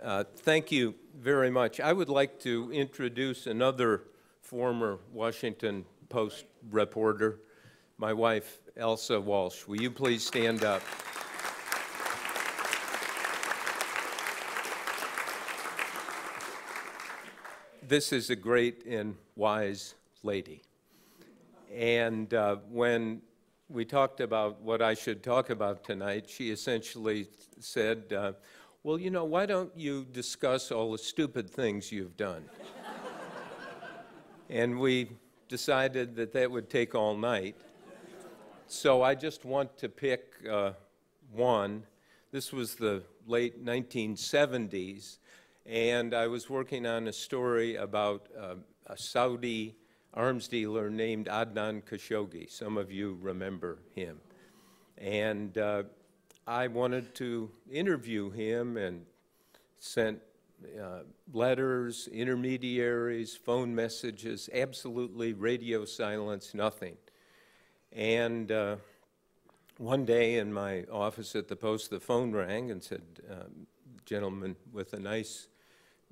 Thank you very much. I would like to introduce another former Washington Post reporter, my wife, Elsa Walsh. Will you please stand up? This is a great and wise lady. And when we talked about what I should talk about tonight, she essentially said, well, you know, why don't you discuss all the stupid things you've done? And we decided that that would take all night. So I just want to pick one. This was the late 1970s, and I was working on a story about a Saudi arms dealer named Adnan Khashoggi. Some of you remember him. And I wanted to interview him and sent letters, intermediaries, phone messages, absolutely radio silence, nothing. And one day in my office at the Post, the phone rang and said, gentleman with a nice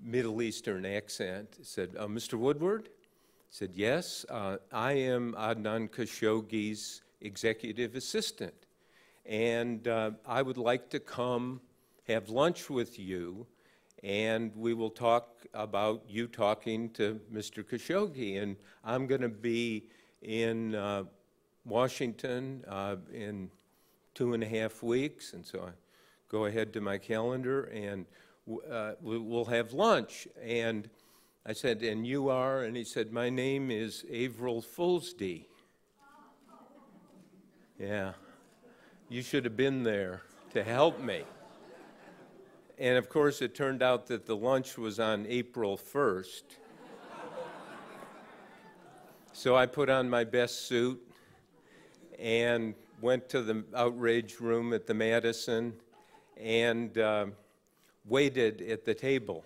Middle Eastern accent said, Mr. Woodward? I said, yes, I am Adnan Khashoggi's executive assistant. And I would like to come have lunch with you, and we will talk about you talking to Mr. Khashoggi. And I'm going to be in Washington in 2.5 weeks, and so I go ahead to my calendar, and we'll have lunch. And I said, and you are? And he said, my name is Averell Fullsday. Yeah. You should have been there to help me. And of course, it turned out that the lunch was on April 1st. So I put on my best suit and went to the outrage room at the Madison and waited at the table.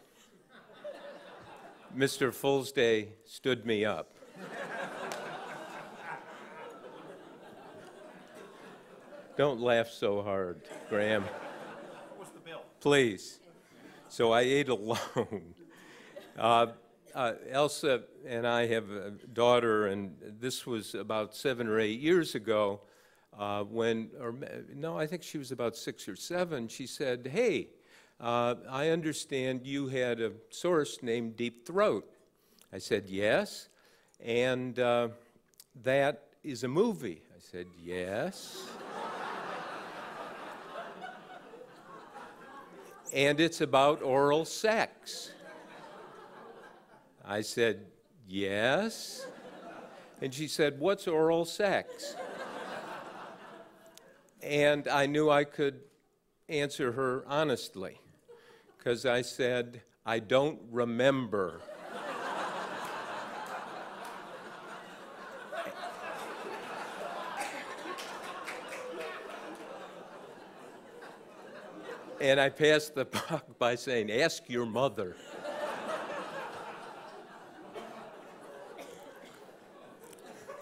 Mr. Fullsday stood me up. Don't laugh so hard, Graham. What's the bill? Please. So I ate alone. Elsa and I have a daughter, and this was about 7 or 8 years ago I think she was about 6 or 7. She said, hey, I understand you had a source named Deep Throat. I said, yes, and that is a movie. I said, yes. And it's about oral sex. I said, yes. And she said, what's oral sex? And I knew I could answer her honestly, because I said, I don't remember. And I passed the buck by saying, ask your mother.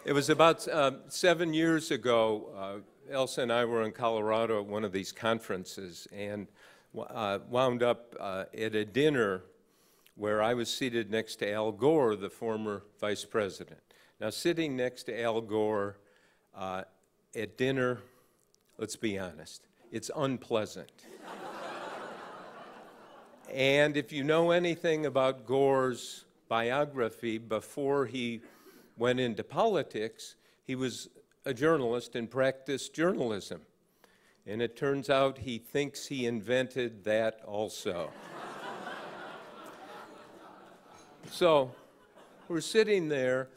It was about 7 years ago, Elsa and I were in Colorado at one of these conferences and wound up at a dinner where I was seated next to Al Gore, the former vice president. Now, sitting next to Al Gore at dinner, let's be honest, it's unpleasant. And if you know anything about Gore's biography, before he went into politics, he was a journalist and practiced journalism. And it turns out he thinks he invented that also. So we're sitting there,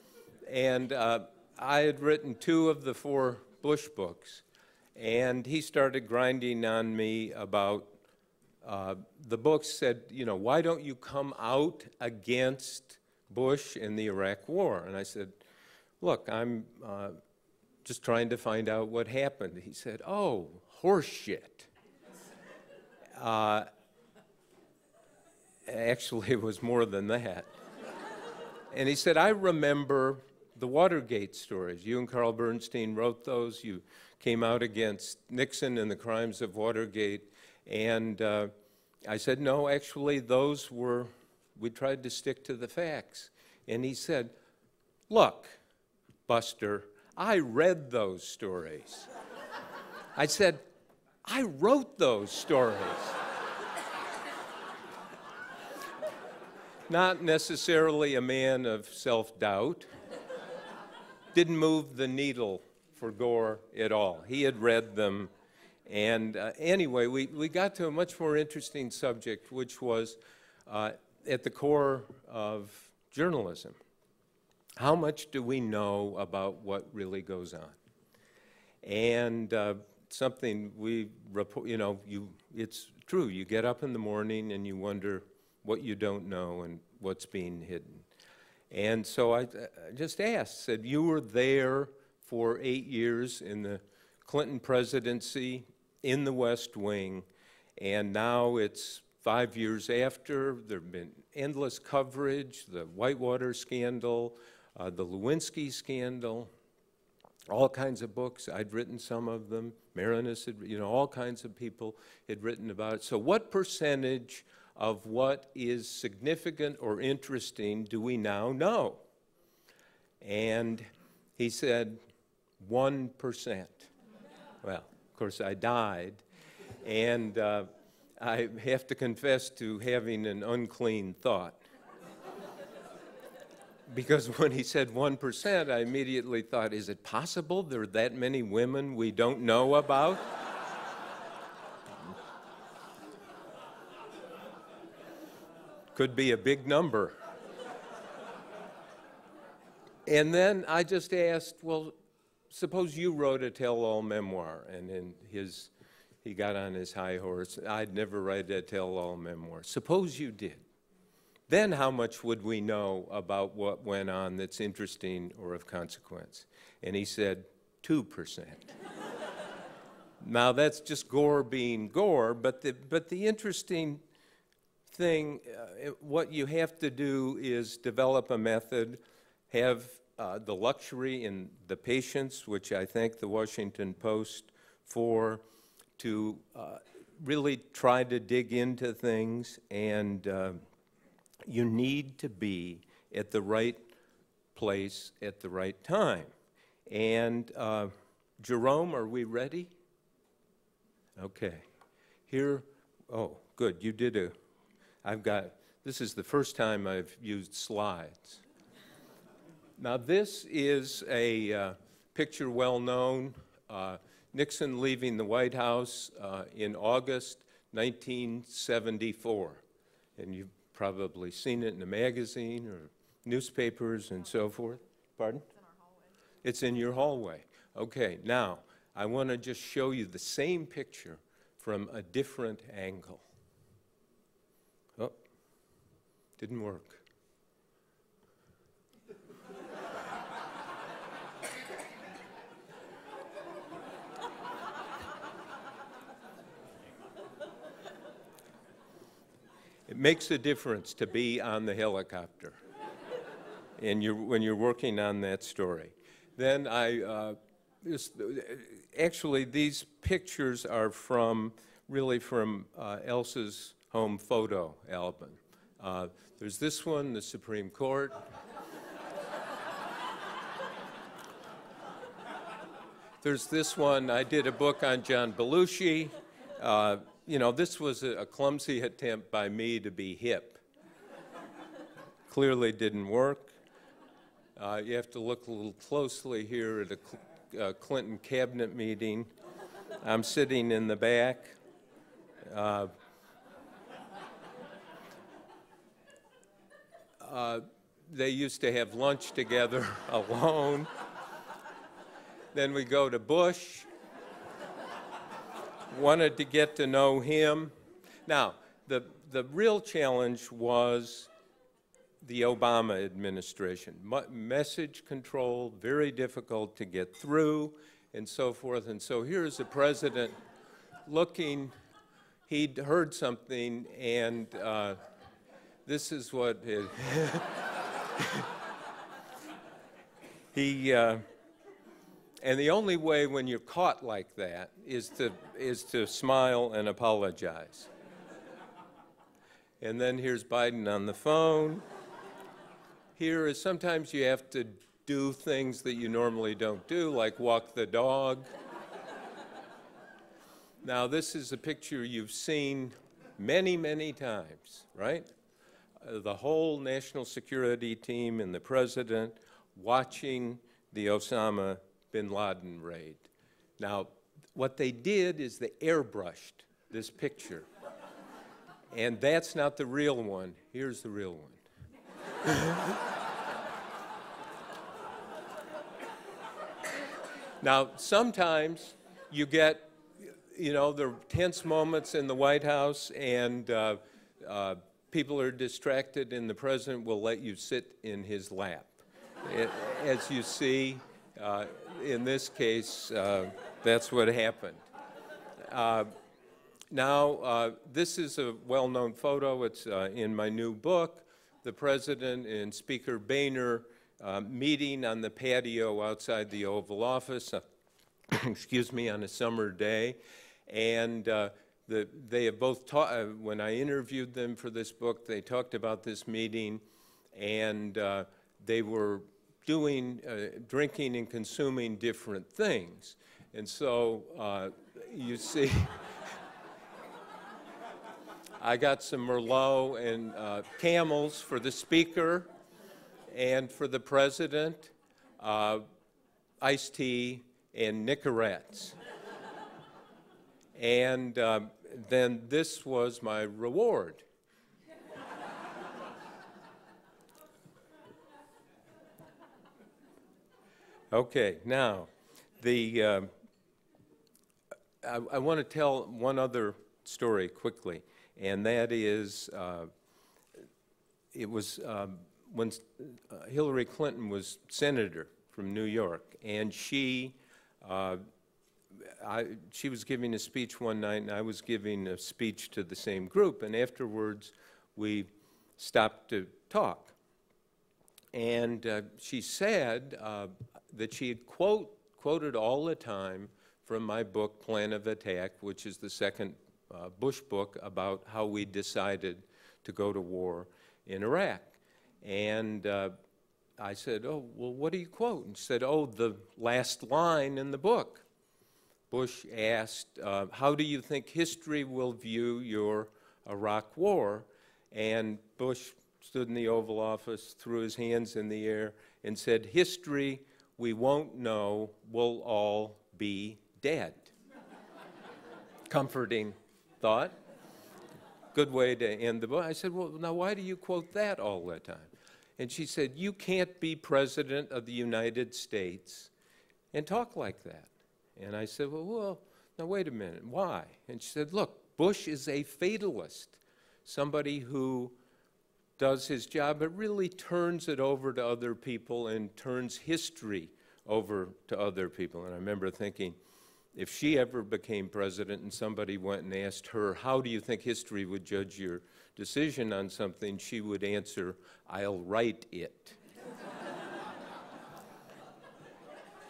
and I had written 2 of the 4 Bush books, and he started grinding on me about the book said, you know, why don't you come out against Bush in the Iraq War? And I said, look, I'm just trying to find out what happened. He said, oh, horse shit. Actually, it was more than that. And he said, I remember the Watergate stories. You and Carl Bernstein wrote those. You came out against Nixon and the crimes of Watergate. And I said, no, actually, we tried to stick to the facts. And he said, look, Buster, I read those stories. I said, I wrote those stories. Not necessarily a man of self-doubt. Didn't move the needle for Gore at all. He had read them. And anyway, we got to a much more interesting subject, which was at the core of journalism. How much do we know about what really goes on? And something we report, it's true. You get up in the morning and you wonder what you don't know and what's being hidden. And so I just asked, said, you were there for 8 years in the Clinton presidency, in the West Wing, and now it's 5 years after. There have been endless coverage, the Whitewater scandal, the Lewinsky scandal, all kinds of books. I'd written some of them. Marinus had, all kinds of people had written about it. So what percentage of what is significant or interesting do we now know? And he said, 1%. Well, of course, I died, and I have to confess to having an unclean thought. Because when he said 1%, I immediately thought, is it possible there are that many women we don't know about? Could be a big number. And then I just asked, well, suppose you wrote a tell-all memoir, and in he got on his high horse. I'd never write a tell-all memoir. Suppose you did. Then how much would we know about what went on that's interesting or of consequence? And he said, 2%. Now that's just Gore being Gore, but the interesting thing, what you have to do is develop a method, have the luxury and the patience, which I thank the Washington Post for, to really try to dig into things, and you need to be at the right place at the right time. And Jerome, are we ready? Okay. Here, oh, good, you did this is the first time I've used slides. Now this is a picture well known, Nixon leaving the White House in August 1974. And you've probably seen it in a magazine or newspapers and so forth. Pardon? It's in our hallway. It's in your hallway. Okay, now I want to just show you the same picture from a different angle. Oh, didn't work. It makes a difference to be on the helicopter and when you're working on that story. Then actually these pictures are really from Elsa's home photo album. There's this one, the Supreme Court. There's this one, I did a book on John Belushi. This was a clumsy attempt by me to be hip. Clearly didn't work. You have to look a little closely here at a Clinton cabinet meeting. I'm sitting in the back. They used to have lunch together alone. Then we go to Bush. Wanted to get to know him. Now, the real challenge was the Obama administration. Message control, very difficult to get through, and so forth. And so here's the president looking. He'd heard something, and this is what and the only way when you're caught like that is to smile and apologize. And then here's Biden on the phone. Here is sometimes you have to do things that you normally don't do, like walk the dog. Now, this is a picture you've seen many, many times, right? The whole national security team and the president watching the Osama bin Laden raid. Now, what they did is they airbrushed this picture. And that's not the real one. Here's the real one. Now, sometimes you get, there are tense moments in the White House, and people are distracted, and the president will let you sit in his lap. As you see, in this case, that's what happened. Now, this is a well-known photo. It's in my new book. The president and Speaker Boehner meeting on the patio outside the Oval Office, excuse me, on a summer day. And they have both talked, when I interviewed them for this book, they talked about this meeting, and they were doing, drinking and consuming different things. And so you see, I got some Merlot and Camels for the speaker and for the president, iced tea and Nicorettes. And then this was my reward. Okay, now, I want to tell one other story quickly, and that is, it was when Hillary Clinton was senator from New York, and she was giving a speech one night, and I was giving a speech to the same group, and afterwards we stopped to talk. And she said that she had quoted all the time from my book, Plan of Attack, which is the second Bush book about how we decided to go to war in Iraq. And I said, oh, well, what do you quote? And she said, oh, the last line in the book. Bush asked, how do you think history will view your Iraq war? And Bush stood in the Oval Office, threw his hands in the air, and said, history, we won't know, we'll all be dead. Comforting thought. Good way to end the book. I said, well, now why do you quote that all the time? And she said, you can't be president of the United States and talk like that. And I said, well, now wait a minute, why? And she said, look, Bush is a fatalist, somebody who does his job but really turns it over to other people and turns history over to other people. And I remember thinking, if she ever became president and somebody went and asked her, how do you think history would judge your decision on something, she would answer, I'll write it.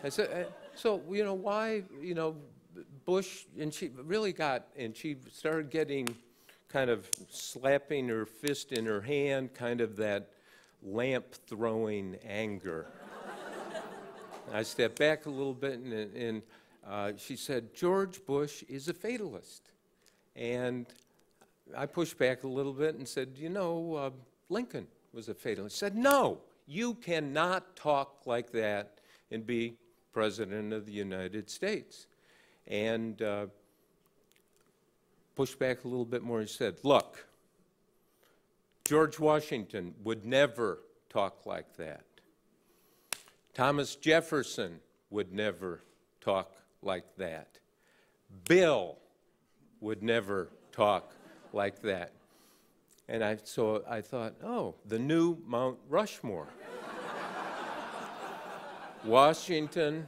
I said, so, why, Bush, and she really got, and she started getting kind of slapping her fist in her hand, kind of that lamp-throwing anger. I stepped back a little bit, and she said, George Bush is a fatalist. And I pushed back a little bit and said, Lincoln was a fatalist. She said, no, you cannot talk like that and be president of the United States. And pushed back a little bit more and said, look, George Washington would never talk like that. Thomas Jefferson would never talk like that. Bill would never talk like that. And so I thought, oh, the new Mount Rushmore. Washington,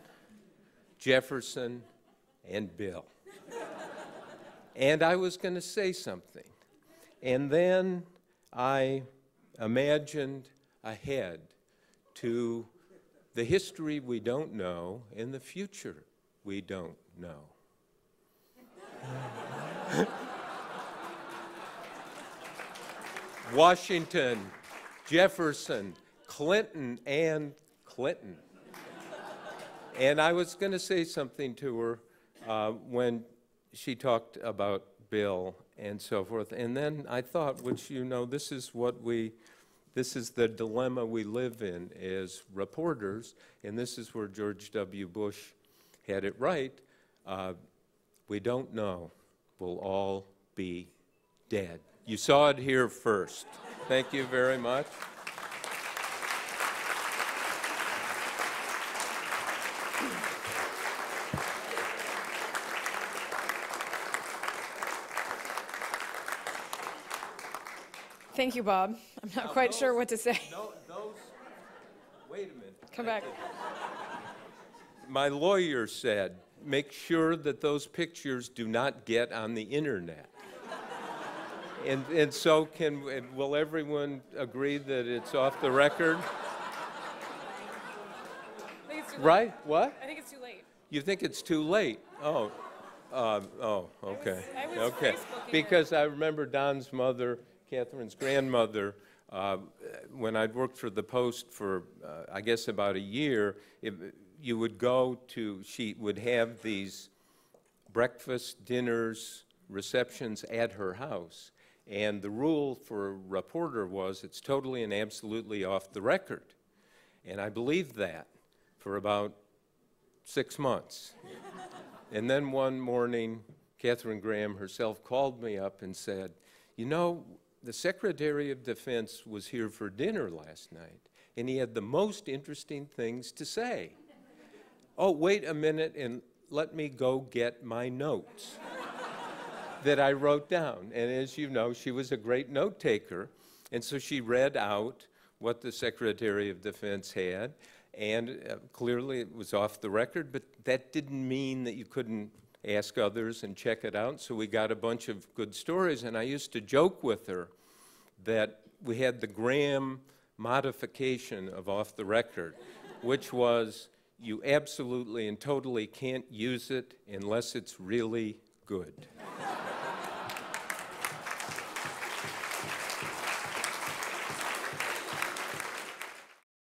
Jefferson, and Bill. And I was going to say something. And then I imagined ahead to the history we don't know and the future we don't know. Washington, Jefferson, Clinton, and Clinton. And I was going to say something to her when she talked about Bill and so forth. And then I thought, which, you know, this is the dilemma we live in as reporters, and this is where George W. Bush had it right. We don't know. We'll all be dead. You saw it here first. Thank you very much. Thank you, Bob. I'm not quite sure what to say. Wait a minute. Come back. My lawyer said, make sure that those pictures do not get on the internet. And so will everyone agree that it's off the record? I think it's too late. Right? What? I think it's too late. You think it's too late? Oh, okay. I was Okay. Facebooking Because I remember Don's mother, Catherine's grandmother, when I'd worked for the Post for, I guess, about a year, you would go to, she would have these breakfast, dinners, receptions at her house. And the rule for a reporter was it's totally and absolutely off the record. And I believed that for about 6 months. And then one morning, Catherine Graham herself called me up and said, you know, the Secretary of Defense was here for dinner last night, and he had the most interesting things to say. Oh, wait a minute, and let me go get my notes that I wrote down. And as you know, she was a great note taker, and so she read out what the Secretary of Defense had, and clearly it was off the record, but that didn't mean that you couldn't ask others and check it out. So we got a bunch of good stories, and I used to joke with her that we had the Graham modification of off the record, which was you absolutely and totally can't use it unless it's really good.